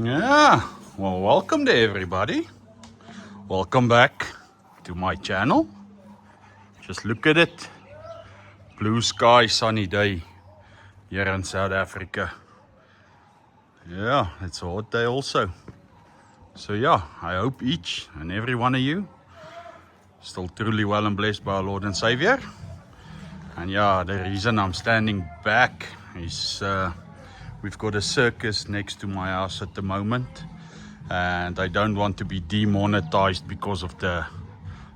Yeah, well, welcome to everybody. Welcome back to my channel. Just look at it. Blue sky, sunny day here in South Africa. Yeah, it's a hot day also. So yeah, I hope each and every one of you still truly well and blessed by our Lord and Savior. And yeah, the reason I'm standing back is we've got a circus next to my house at the moment. And I don't want to be demonetized because of the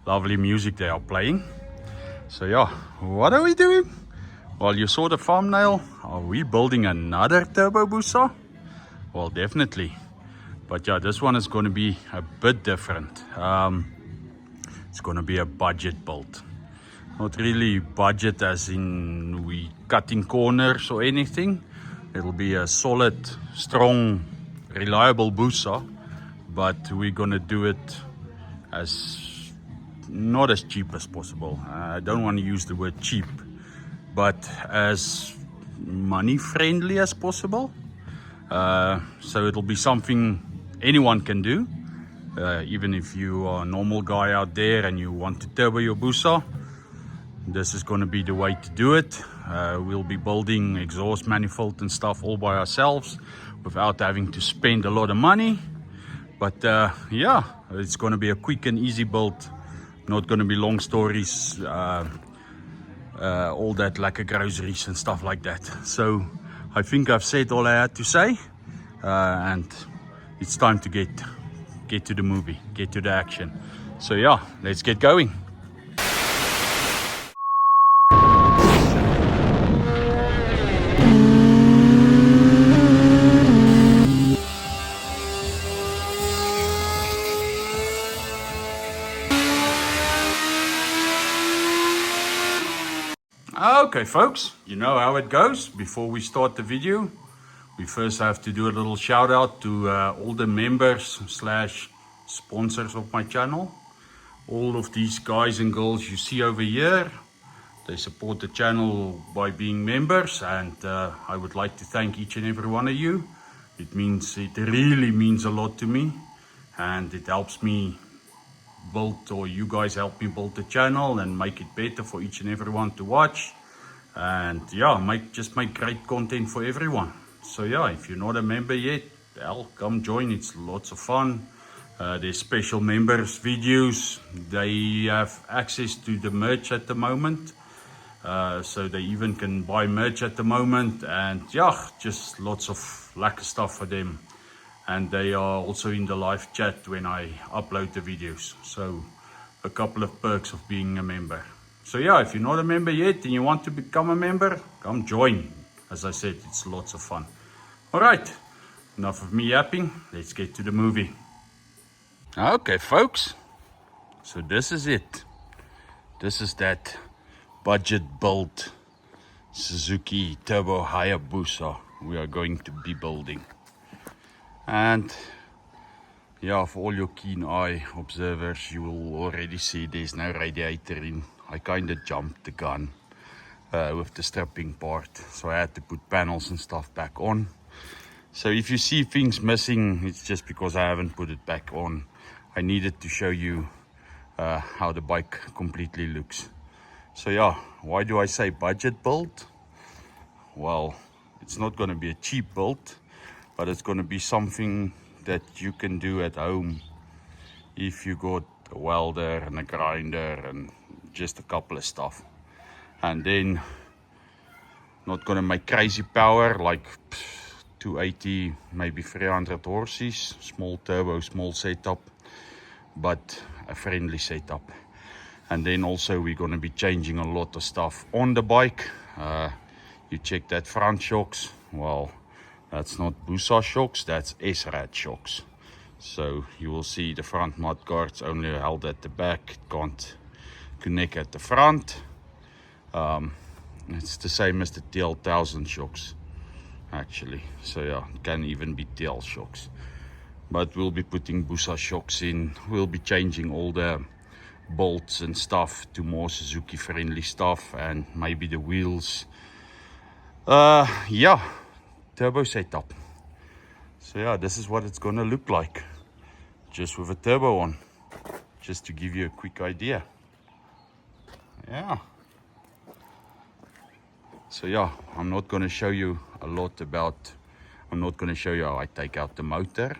lovely music they are playing. So yeah, what are we doing? Well, you saw the thumbnail. Are we building another turbo Busa? Well, definitely. But yeah, this one is going to be a bit different. It's going to be a budget build. Not really budget as in we cutting corners or anything. It'll be a solid, strong, reliable Busa. But we're going to do it as not as cheap as possible. I don't want to use the word cheap, but as money friendly as possible. So it'll be something anyone can do. Even if you are a normal guy out there and you want to turbo your Busa, this is going to be the way to do it. We'll be building exhaust manifold and stuff all by ourselves without having to spend a lot of money. But yeah, it's going to be a quick and easy build. Not going to be long stories, all that like groceries and stuff like that. So I think I've said all I had to say, and it's time to get to the movie, get to the action. So yeah, let's get going. Okay folks, you know how it goes. Before we start the video, we first have to do a little shout out to all the members slash sponsors of my channel. All of these guys and girls you see over here, they support the channel by being members, and I would like to thank each and every one of you. It really means a lot to me, and it helps me build, or you guys help me build the channel and make it better for each and everyone to watch. And yeah, just make great content for everyone. So yeah, if you're not a member yet, well, come join. It's lots of fun. There's special members videos. They have access to the merch at the moment, so they even can buy merch at the moment. And yeah, just lots of lekker stuff for them. And they are also in the live chat when I upload the videos. So a couple of perks of being a member. So yeah, if you're not a member yet and you want to become a member, come join. As I said, it's lots of fun. All right, enough of me yapping. Let's get to the movie. Okay, folks. So this is it. This is that budget built Suzuki Turbo Hayabusa we are going to be building. And yeah, for all your keen eye observers, you will already see there's no radiator in. I kind of jumped the gun with the stripping part, so I had to put panels and stuff back on. So if you see things missing, it's just because I haven't put it back on. I needed to show you how the bike completely looks. So yeah, why do I say budget build? Well, it's not going to be a cheap build, but it's going to be something that you can do at home if you got a welder and a grinder and just a couple of stuff. And then not going to make crazy power like 280, maybe 300 horses, small turbo, small setup, but a friendly setup. And then also we're going to be changing a lot of stuff on the bike. You check that front shocks, well, that's not Busa shocks, that's S-Rad shocks. So you will see the front mud guards only held at the back, it can't connect at the front. It's the same as the TL1000 shocks actually. So yeah, it can even be TL shocks. But we'll be putting Busa shocks in. We'll be changing all the bolts and stuff to more Suzuki friendly stuff, and maybe the wheels. Yeah, turbo setup. So yeah, this is what it's gonna look like, just with a turbo on, just to give you a quick idea. Yeah. So yeah, I'm not gonna show you a lot about, I'm not gonna show you how I take out the motor.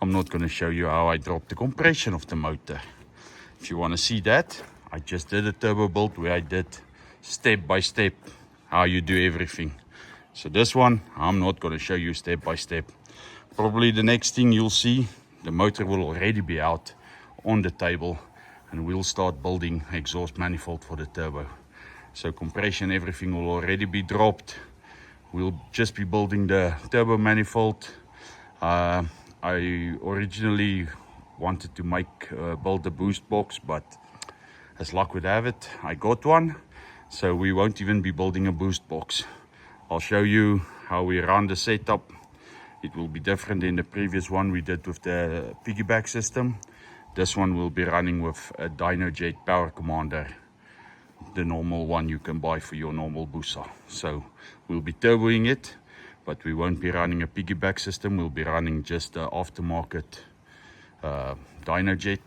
I'm not gonna show you how I drop the compression of the motor. If you wanna see that, I just did a turbo build where I did step by step how you do everything. So this one, I'm not gonna show you step by step. Probably the next thing you'll see, the motor will already be out on the table and we'll start building exhaust manifold for the turbo. So compression, everything will already be dropped. We'll just be building the turbo manifold. I originally wanted to build the boost box, but as luck would have it, I got one. So we won't even be building a boost box. I'll show you how we run the setup. It will be different than the previous one we did with the piggyback system. This one will be running with a Dynojet Power Commander, the normal one you can buy for your normal Busa. So we'll be turboing it, but we won't be running a piggyback system. We'll be running just the aftermarket Dynojet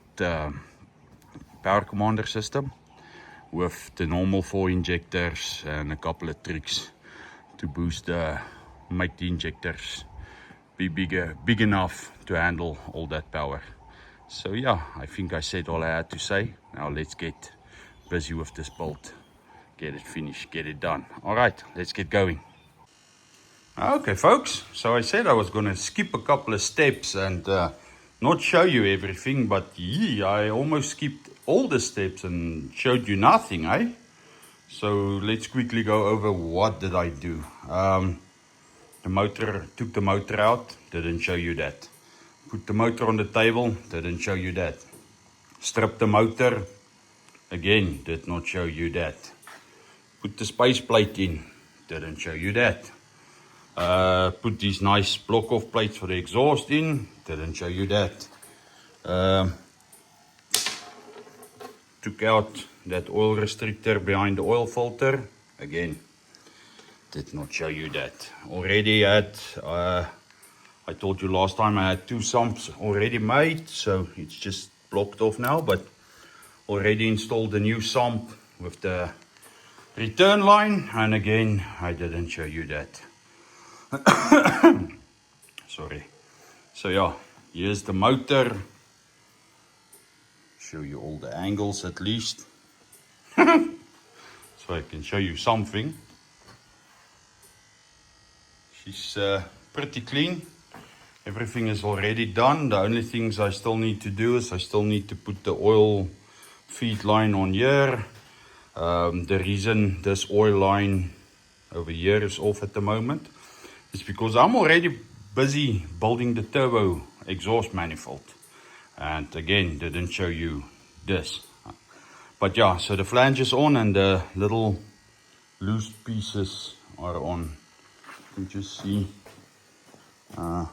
Power Commander system with the normal 4 injectors and a couple of tricks to boost make the injectors be big enough to handle all that power. So yeah, I think I said all I had to say. Now let's get busy with this build, get it finished, get it done. All right, let's get going. Okay folks, so I said I was gonna skip a couple of steps and not show you everything, but yeah, I almost skipped all the steps and showed you nothing, eh? So let's quickly go over what did I do. Took the motor out, didn't show you that. Put the motor on the table, didn't show you that. Strip the motor, again, did not show you that. Put the space plate in, didn't show you that. Put these nice block off plates for the exhaust in, didn't show you that. Took out that oil restrictor behind the oil filter, again, did not show you that. Already had, I told you last time I had 2 sumps already made, so it's just blocked off now, but already installed a new sump with the return line, and again, I didn't show you that. Sorry. So yeah, here's the motor. Show you all the angles at least. So I can show you something. She's pretty clean. Everything is already done. The only things I still need to do is I still need to put the oil feed line on here. The reason this oil line over here is off at the moment is because I'm already busy building the turbo exhaust manifold. And again, didn't show you this. But yeah, so the flange is on and the little loose pieces are on. You can just see, I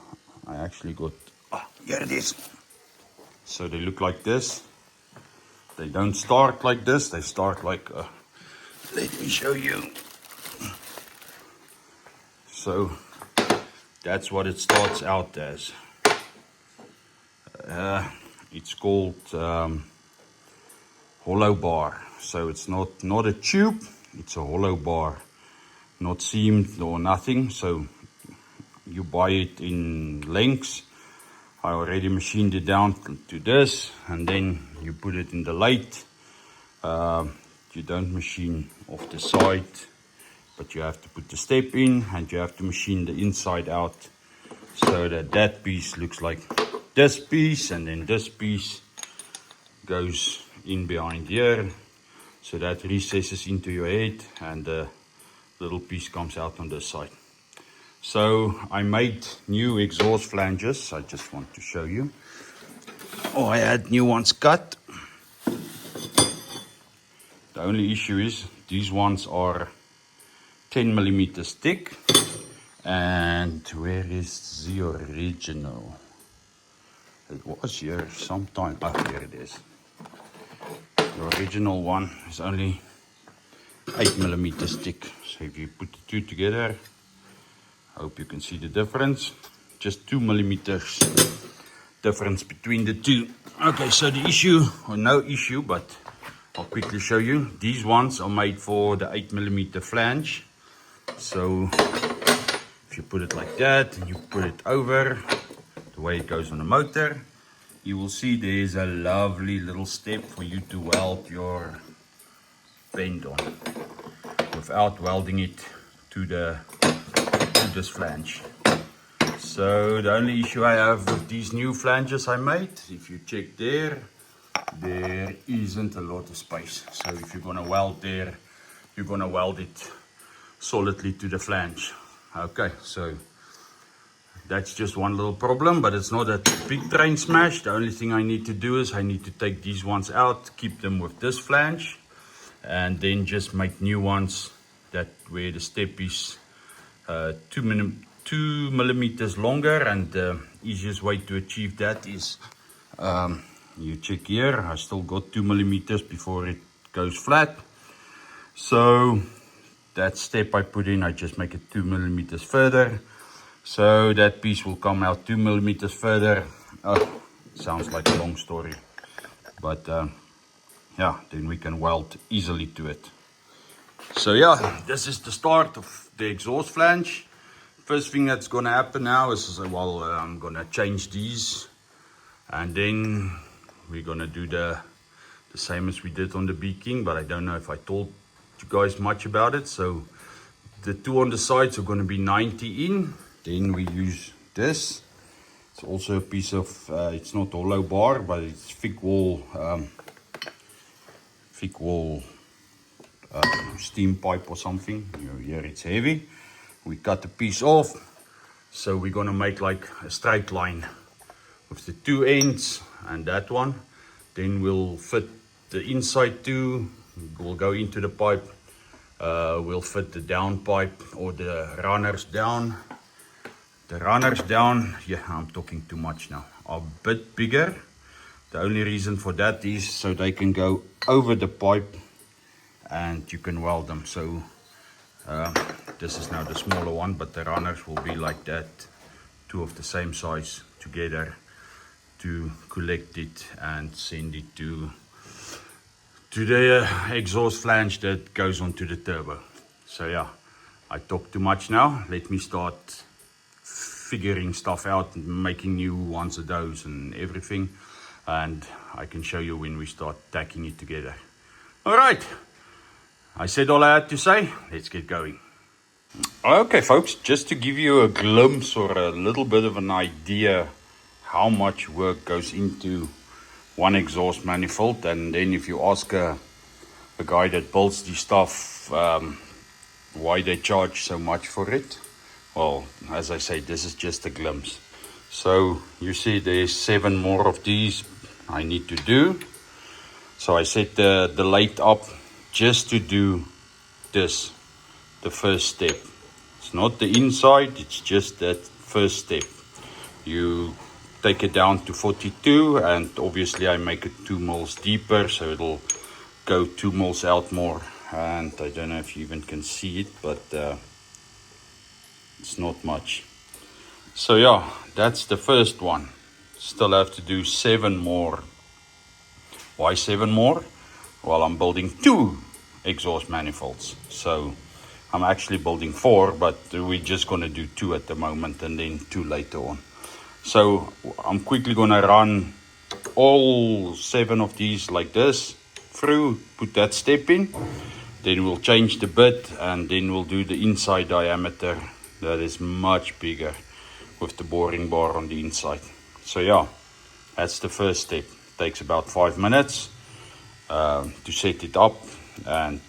actually got, here it is. So they look like this. They don't start like this, they start like, let me show you. So that's what it starts out as. It's called hollow bar. So it's not a tube, it's a hollow bar, not seamed or nothing. So you buy it in lengths. I already machined it down to this, and then you put it in the lathe. You don't machine off the side, but you have to put the step in and you have to machine the inside out so that that piece looks like this piece, and then this piece goes in behind here, so that recesses into your head and the little piece comes out on this side. So I made new exhaust flanges. I just want to show you. Oh, I had new ones cut. The only issue is these ones are 10 millimeters thick. And where is the original? It was here sometime. Oh, here it is. The original one is only 8 millimeters thick. So if you put the two together, I hope you can see the difference. just 2 millimeters difference between the two. Okay, so the issue, or no issue, but I'll quickly show you. These ones are made for the 8 millimeter flange. So if you put it like that and you put it over the way it goes on the motor, you will see there's a lovely little step for you to weld your bend on without welding it to this flange. So the only issue I have with these new flanges I made, if you check there isn't a lot of space. So if you're gonna weld there, you're gonna weld it solidly to the flange. Okay, so that's just one little problem, but it's not a big train smash. The only thing I need to do is I need to take these ones out, keep them with this flange, and then just make new ones that where the step is 2 millimeters longer. And the easiest way to achieve that is you check here, I still got 2 millimeters before it goes flat. So that step I put in, I just make it 2 millimeters further. So that piece will come out 2 millimeters further. Sounds like a long story, but yeah, then we can weld easily to it. So yeah, this is the start of the exhaust flange. First thing that's gonna happen now is, well, I'm gonna change these, and then we're gonna do the same as we did on the B King, but I don't know if I told you guys much about it. So the two on the sides are gonna be 90 in. Then we use this. It's also a piece of, it's not hollow bar, but it's thick wall steam pipe or something. Here it's heavy. We cut a piece off. So we're gonna make like a straight line with the two ends and that one. Then we'll fit the inside two. We'll go into the pipe. We'll fit the down pipe or the runners down. The runners down, yeah, I'm talking too much now, are a bit bigger. The only reason for that is so they can go over the pipe and you can weld them. So this is now the smaller one, but the runners will be like that, two of the same size together to collect it and send it to the exhaust flange that goes onto the turbo. So yeah, I talk too much now. Let me start figuring stuff out and making new ones of those and everything, and I can show you when we start tacking it together. All right, I said all I had to say. Let's get going. Okay folks, just to give you a glimpse or a little bit of an idea how much work goes into one exhaust manifold, and then if you ask a guy that builds this stuff why they charge so much for it, well, as I say, this is just a glimpse. So you see there's 7 more of these I need to do. So I set the lathe up just to do this, the first step. It's not the inside, it's just that first step. You take it down to 42, and obviously I make it 2 mils deeper, so it'll go 2 mils out more. And I don't know if you even can see it, but it's not much. So yeah, that's the first one. Still have to do 7 more. Why 7 more? Well, I'm building 2 exhaust manifolds. So I'm actually building 4, but we're just gonna do 2 at the moment and then 2 later on. So I'm quickly gonna run all 7 of these like this through, put that step in. Then we'll change the bit, and then we'll do the inside diameter that is much bigger with the boring bar on the inside. So yeah, that's the first step. Takes about 5 minutes to set it up and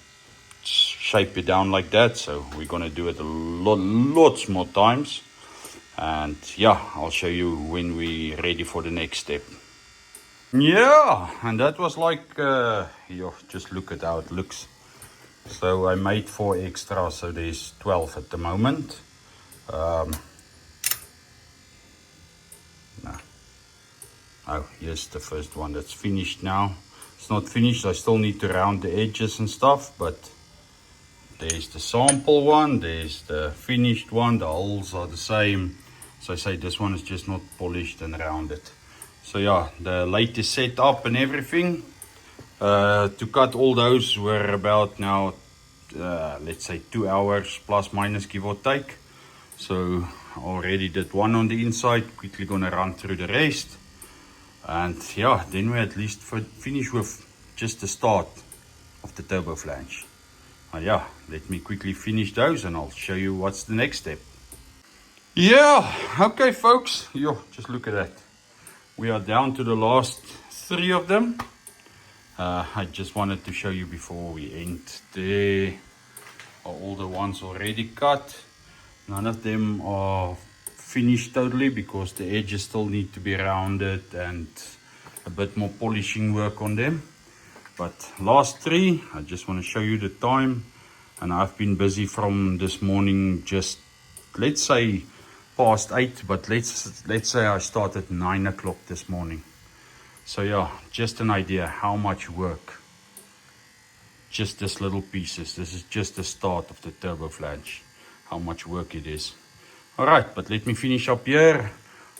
shape it down like that. So we're gonna do it lots more times, and yeah, I'll show you when we're ready for the next step. Yeah, and that was like just look at how it looks. So I made 4 extra, so there's 12 at the moment. Oh, here's the first one that's finished now. It's not finished, I still need to round the edges and stuff, but there's the sample one, there's the finished one, the holes are the same. as I say, this one is just not polished and rounded. So yeah, the lathe is set up and everything. To cut all those were about now, let's say 2 hours plus minus, give or take. So already did one on the inside, quickly gonna run through the rest. And yeah, then we at least finish with just the start of the turbo flange. Yeah, let me quickly finish those and I'll show you what's the next step. Yeah, okay folks, yo, just look at that. We are down to the last 3 of them. I just wanted to show you before we end. There are all the ones already cut. None of them are finished totally because the edges still need to be rounded and a bit more polishing work on them. But last 3, I just want to show you the time. And I've been busy from this morning, just let's say past 8, but let's say I started 9 o'clock this morning. So yeah, just an idea how much work just this little pieces. This is just the start of the turbo flange, how much work it is. All right, but let me finish up here.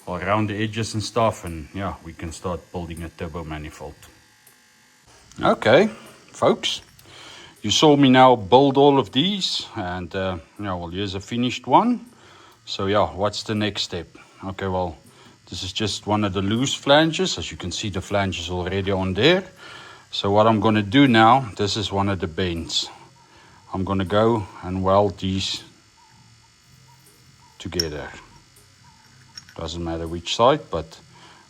I'll round the edges and stuff, and yeah, we can start building a turbo manifold. Okay folks, you saw me now build all of these, and yeah, well, here's a finished one. So yeah, what's the next step? Okay, well, this is just one of the loose flanges. As you can see, the flange is already on there. So what I'm going to do now, this is one of the bends. I'm going to go and weld these together. Doesn't matter which side, but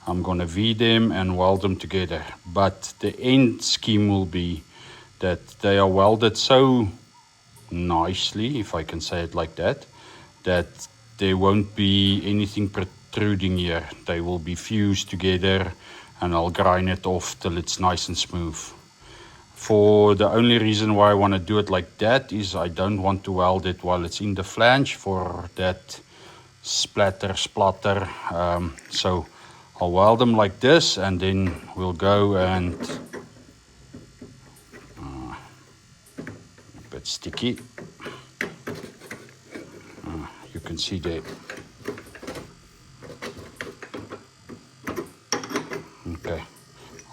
I'm going to V them and weld them together. But the end scheme will be that they are welded so nicely, if I can say it like that, that there won't be anything protruding here. They will be fused together and I'll grind it off till it's nice and smooth. For the only reason why I want to do it like that is I don't want to weld it while it's in the flange for that splatter. So I'll weld them like this, and then we'll go and a bit sticky. You can see there. Okay,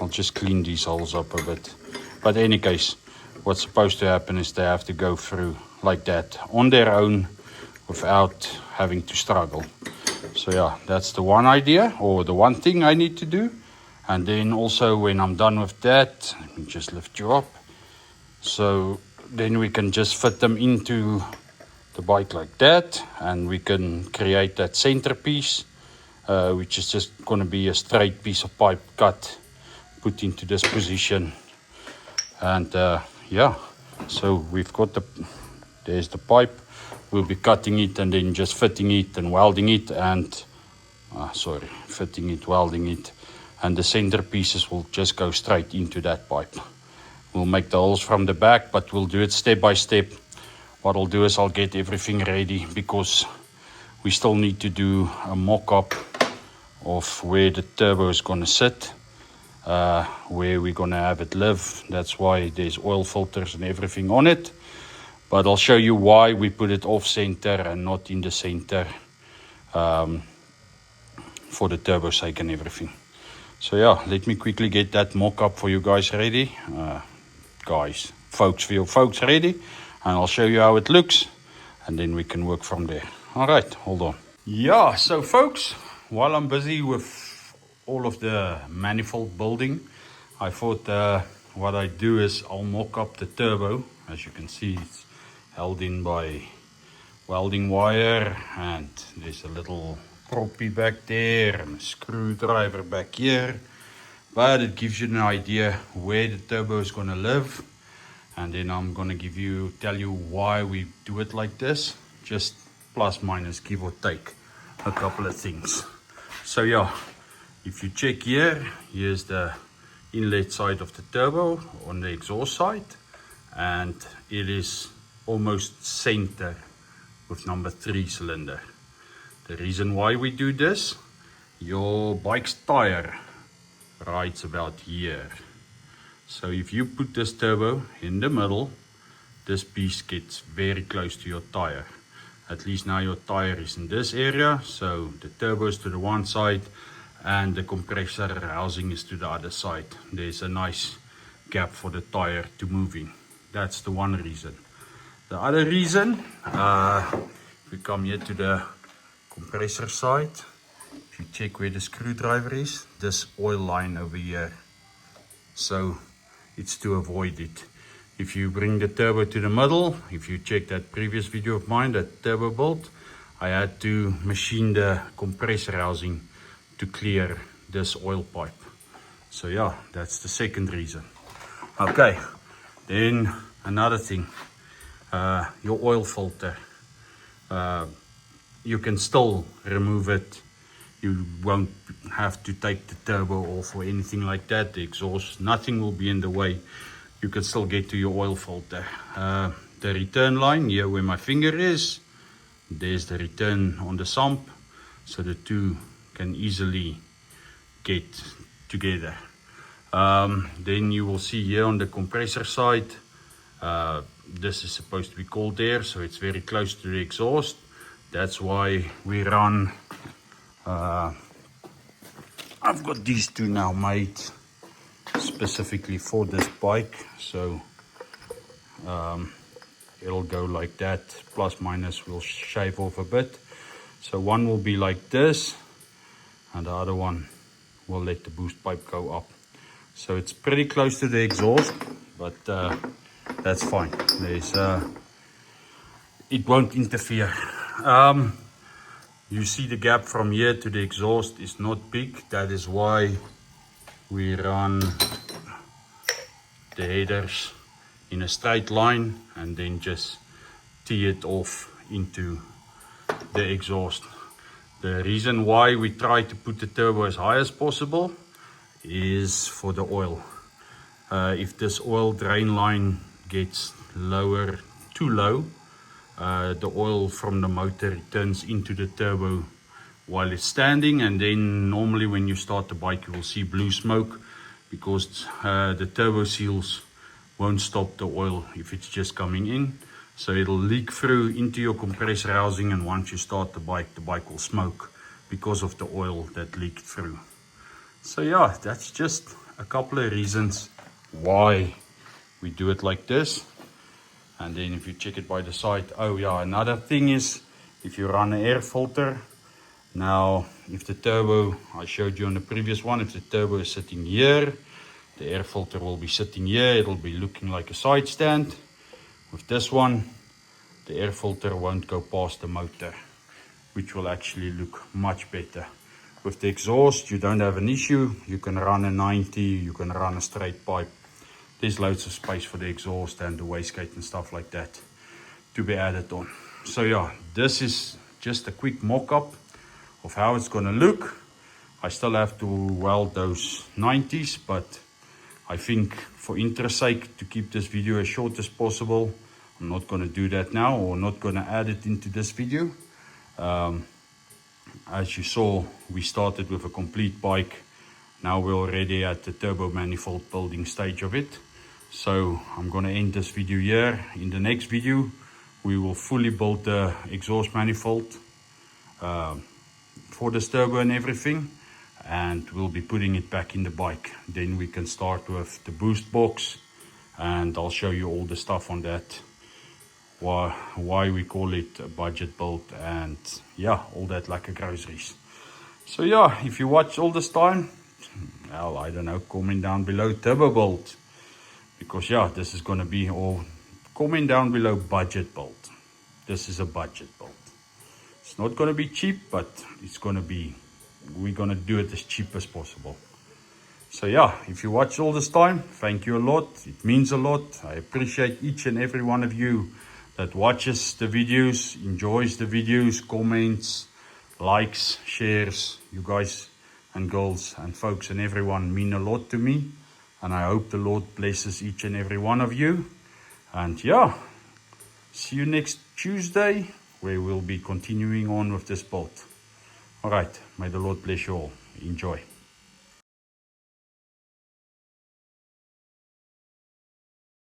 I'll just clean these holes up a bit. But in any case, what's supposed to happen is they have to go through like that on their own without having to struggle. So yeah, that's the one idea, or the one thing I need to do. And then also when I'm done with that, let me just lift you up. So then we can just fit them into the bike like that, and we can create that centerpiece, which is just going to be a straight piece of pipe cut, put into this position. And yeah, so we've got there's the pipe. We'll be cutting it and then just fitting it and welding it, and fitting it, welding it, and the center pieces will just go straight into that pipe. We'll make the holes from the back, but we'll do it step by step. What I'll do is I'll get everything ready, because we still need to do a mock-up of where the turbo is going to sit, where we're going to have it live. That's why there's oil filters and everything on it. But I'll show you why we put it off center and not in the center, for the turbo sake and everything. So yeah, let me quickly get that mock-up for you guys ready. For your folks ready, and I'll show you how it looks, and then we can work from there. All right, hold on. Yeah, so folks, while I'm busy with all of the manifold building, I thought what I do is I'll mock up the turbo. As you can see, it's held in by welding wire, and there's a little proppie back there and a screwdriver back here. But it gives you an idea where the turbo is going to live. And then I'm going to tell you why we do it like this. Just plus minus, give or take a couple of things. So yeah, if you check here, here's the inlet side of the turbo on the exhaust side. And it is almost center with number 3 cylinder. The reason why we do this, your bike's tire rides about here. So if you put this turbo in the middle, this piece gets very close to your tire. At least now your tire is in this area, so the turbo is to the one side and the compressor housing is to the other side. There's a nice gap for the tire to move in. That's the one reason. The other reason, if we come here to the compressor side, if you check where the screwdriver is, this oil line over here. So it's to avoid it. If you bring the turbo to the middle, if you check that previous video of mine, that turbo bolt, I had to machine the compressor housing to clear this oil pipe. So yeah, that's the second reason. Okay, then another thing, your oil filter. You can still remove it. You won't have to take the turbo off or anything like that. The exhaust, nothing will be in the way. You can still get to your oil filter. The return line, here where my finger is, there's the return on the sump, so the two can easily get together. Then you will see here on the compressor side, this is supposed to be cold air, so it's very close to the exhaust. That's why we run, I've got these two now made specifically for this bike, so it'll go like that, plus minus will shave off a bit. So one will be like this and the other one will let the boost pipe go up. So it's pretty close to the exhaust, but that's fine. It won't interfere. You see the gap from here to the exhaust is not big. That is why we run the headers in a straight line and then just tee it off into the exhaust. The reason why we try to put the turbo as high as possible is for the oil. If this oil drain line gets lower, too low, the oil from the motor returns into the turbo while it's standing, and then normally when you start the bike you will see blue smoke because the turbo seals won't stop the oil if it's just coming in. So it'll leak through into your compressor housing, and once you start the bike will smoke because of the oil that leaked through. So yeah, that's just a couple of reasons why we do it like this. And then if you check it by the side, oh yeah, another thing is if you run an air filter. Now, if the turbo, I showed you on the previous one, if the turbo is sitting here, the air filter will be sitting here. It'll be looking like a side stand. With this one, the air filter won't go past the motor, which will actually look much better. With the exhaust, you don't have an issue. You can run a 90, you can run a straight pipe. There's loads of space for the exhaust and the wastegate and stuff like that to be added on. So yeah, this is just a quick mock-up of how it's gonna look. I still have to weld those 90s, but I think for interest sake, to keep this video as short as possible, I'm not going to do that now, or not going to add it into this video. As you saw, we started with a complete bike. Now we're already at the turbo manifold building stage of it. So I'm going to end this video here. In the next video, we will fully build the exhaust manifold for this turbo and everything. And we'll be putting it back in the bike. Then we can start with the boost box, and I'll show you all the stuff on that, why we call it a budget build, and yeah, all that like a groceries. So yeah, if you watch all this time, well, I don't know, comment down below turbo build, because yeah, this is going to be, or comment down below budget build. This is a budget build. It's not going to be cheap, but it's going to be, we're going to do it as cheap as possible. So yeah, if you watch all this time, thank you a lot. It means a lot. I appreciate each and every one of you that watches the videos, enjoys the videos, comments, likes, shares. You guys and girls and folks and everyone mean a lot to me. And I hope the Lord blesses each and every one of you. And yeah, see you next Tuesday, where we'll be continuing on with this build. All right, may the Lord bless you all. Enjoy.